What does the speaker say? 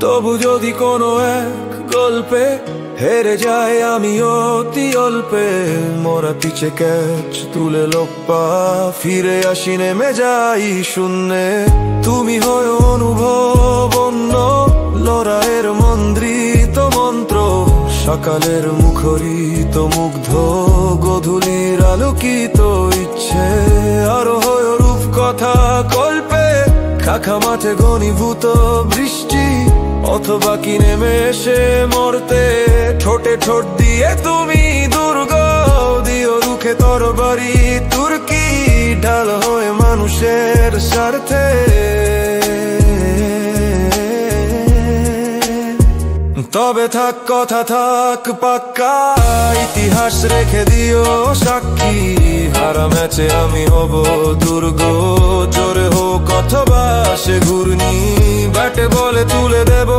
তবু যদি কোনো এক গল্পে হেরে যায় আমি অতি অল্পে, মোরা পিছে ক্যাচ তুলে লোপ্পা, ফিরে আসি নেমে যাই শূন্যে। তুমি হয় অনুভব অন্য লড়াইয়ের মন্ত্রিত মন্ত্র, সকালের মুখরিত মুগ্ধ গধূলির আলোকিত ইচ্ছে। আরো হয় রূপ কথা কল্পে খাখা মাঠে ঘনীভূত বৃষ্টি, অথবা কি নেমে এসে মরতে ঠোঁটে ঠোঁট দিয়ে তুমি দুর্গ দিও রুখে তরবারি তুর্কি, ঢাল হয়ে মানুষের স্বার্থে। তবে থাক কথা থাক পাক্কা, ইতিহাস রেখে দিও সাক্ষী, হারা ম্যাচে আমি হব দুর্গ, জোরে হোক অথবা সে ঘূর্ণি, ব্যাটে বলে তুলে দেব